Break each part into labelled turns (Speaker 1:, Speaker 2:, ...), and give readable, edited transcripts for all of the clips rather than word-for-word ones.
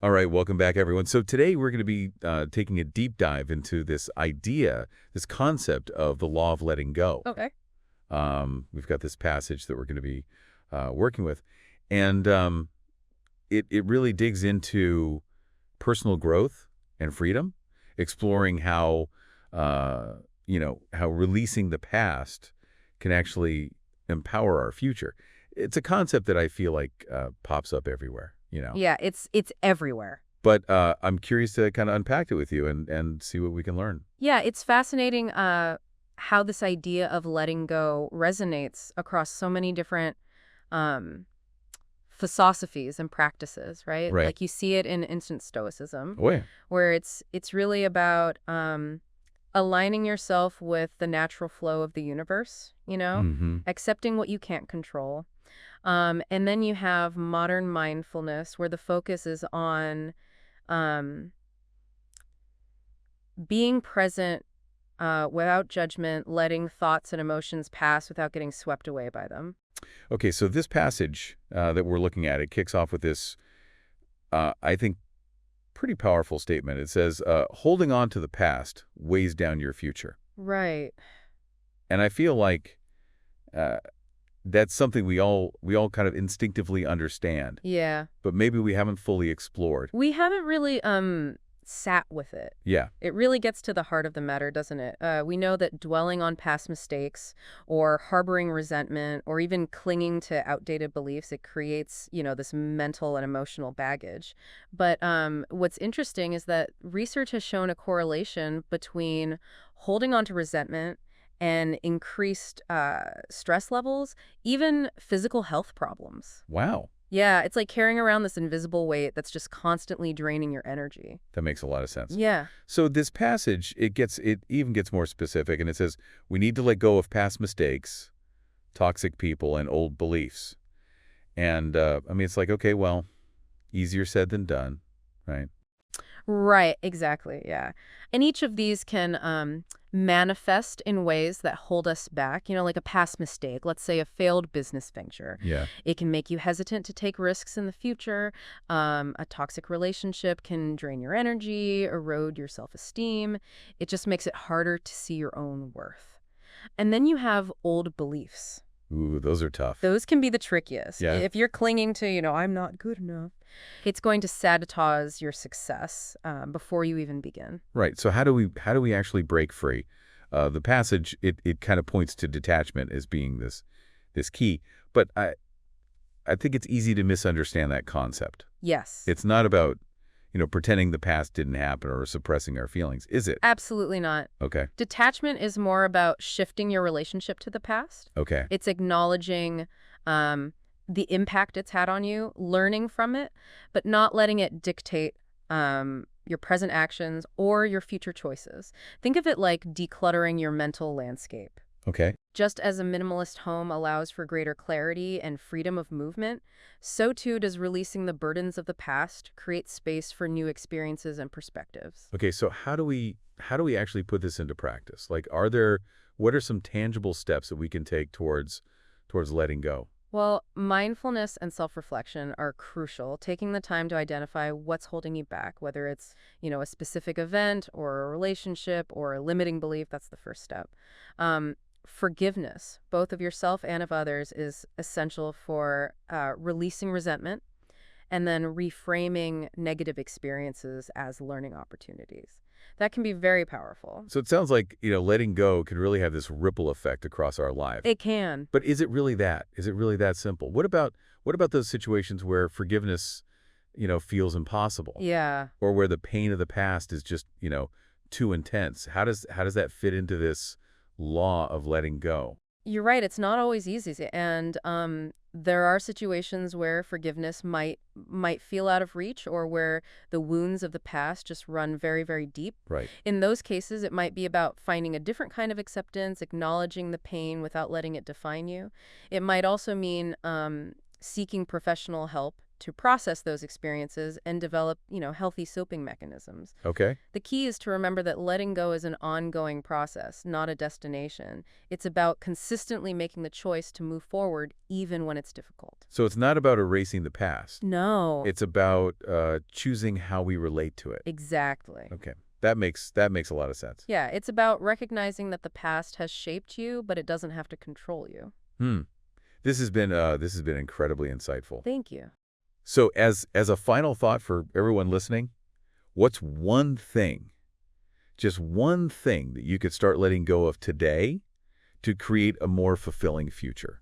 Speaker 1: All right, welcome back, everyone. So today we're going to be taking a deep dive into this idea, this concept of the law of letting go.
Speaker 2: Okay.
Speaker 1: We've got this passage that we're going to be working with, and it really digs into personal growth and freedom, exploring how how releasing the past can actually empower our future. It's a concept that I feel like pops up everywhere.
Speaker 2: Yeah, it's everywhere.
Speaker 1: But I'm curious to kind of unpack it with you and see what we can learn.
Speaker 2: Yeah, it's fascinating how this idea of letting go resonates across so many different um, philosophies and practices, right?
Speaker 1: Right.
Speaker 2: Like you see it in instant stoicism,
Speaker 1: Oh, yeah.
Speaker 2: where it's really about aligning yourself with the natural flow of the universe,
Speaker 1: Mm-hmm.
Speaker 2: accepting what you can't control. And then you have modern mindfulness, where the focus is on um, being present without judgment, letting thoughts and emotions pass without getting swept away by them.
Speaker 1: Okay, so this passage that we're looking at, it kicks off with this, I think, pretty powerful statement. It says, holding on to the past weighs down your future.
Speaker 2: Right.
Speaker 1: And I feel like uh, that's something we all kind of instinctively understand,
Speaker 2: Yeah.
Speaker 1: but maybe we haven't fully explored.
Speaker 2: We haven't really sat with it.
Speaker 1: Yeah,
Speaker 2: It really gets to the heart of the matter, doesn't it? We know that dwelling on past mistakes or harboring resentment or even clinging to outdated beliefs, it creates, this mental and emotional baggage. But what's interesting is that research has shown a correlation between holding on to resentment and increased stress levels, even physical health problems.
Speaker 1: wow,
Speaker 2: Yeah, it's like carrying around this invisible weight that's just constantly draining your energy.
Speaker 1: that makes a lot of sense.
Speaker 2: Yeah.
Speaker 1: So this passage, it even gets more specific, and it says we need to let go of past mistakes, toxic people, and old beliefs. And I mean, it's like, okay, well, easier said than done, right?
Speaker 2: Right, exactly, yeah. And each of these can manifest in ways that hold us back, like a past mistake, let's say a failed business venture.
Speaker 1: Yeah.
Speaker 2: It can make you hesitant to take risks in the future. A toxic relationship can drain your energy, erode your self-esteem. It just makes it harder to see your own worth. And then you have old beliefs.
Speaker 1: Ooh, those are tough.
Speaker 2: Those can be the trickiest.
Speaker 1: Yeah.
Speaker 2: If you're clinging to, I'm not good enough, it's going to sabotage your success before you even begin.
Speaker 1: Right. So how do we actually break free? The passage it kind of points to detachment as being this key, but I think it's easy to misunderstand that concept.
Speaker 2: Yes.
Speaker 1: It's not about pretending the past didn't happen or suppressing our feelings, is it?
Speaker 2: Absolutely not.
Speaker 1: Okay.
Speaker 2: Detachment is more about shifting your relationship to the past.
Speaker 1: Okay.
Speaker 2: It's acknowledging the impact it's had on you, learning from it, but not letting it dictate your present actions or your future choices. Think of it like decluttering your mental landscape.
Speaker 1: Okay.
Speaker 2: Just as a minimalist home allows for greater clarity and freedom of movement, so too does releasing the burdens of the past create space for new experiences and perspectives.
Speaker 1: Okay. So how do we actually put this into practice? Like, what are some tangible steps that we can take towards letting go?
Speaker 2: Well, mindfulness and self-reflection are crucial. Taking the time to identify what's holding you back, whether it's, a specific event or a relationship or a limiting belief, that's the first step. Forgiveness, both of yourself and of others, is essential for releasing resentment and then reframing negative experiences as learning opportunities. That can be very powerful.
Speaker 1: So it sounds like, letting go can really have this ripple effect across our life.
Speaker 2: It can.
Speaker 1: But is it really that? Is it really that simple? What about those situations where forgiveness, feels impossible,
Speaker 2: Yeah.
Speaker 1: or where the pain of the past is just, too intense? How does that fit into this law of letting go?
Speaker 2: You're right. It's not always easy, and there are situations where forgiveness might feel out of reach, or where the wounds of the past just run very, very deep.
Speaker 1: Right.
Speaker 2: In those cases, it might be about finding a different kind of acceptance, acknowledging the pain without letting it define you. It might also mean seeking professional help to process those experiences and develop, healthy coping mechanisms.
Speaker 1: Okay.
Speaker 2: The key is to remember that letting go is an ongoing process, not a destination. It's about consistently making the choice to move forward even when it's difficult.
Speaker 1: So it's not about erasing the past.
Speaker 2: No.
Speaker 1: It's about choosing how we relate to it.
Speaker 2: Exactly.
Speaker 1: Okay. That makes a lot of sense.
Speaker 2: Yeah, it's about recognizing that the past has shaped you, but it doesn't have to control you.
Speaker 1: Hmm. This has been incredibly insightful.
Speaker 2: Thank you.
Speaker 1: So as a final thought for everyone listening, what's one thing, just one thing that you could start letting go of today to create a more fulfilling future?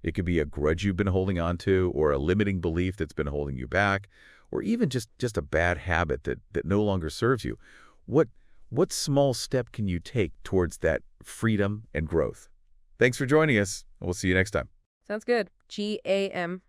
Speaker 1: It could be a grudge you've been holding on to, or a limiting belief that's been holding you back, or even just a bad habit that no longer serves you. What small step can you take towards that freedom and growth? Thanks for joining us, and we'll see you next time.
Speaker 2: Sounds good. GAM.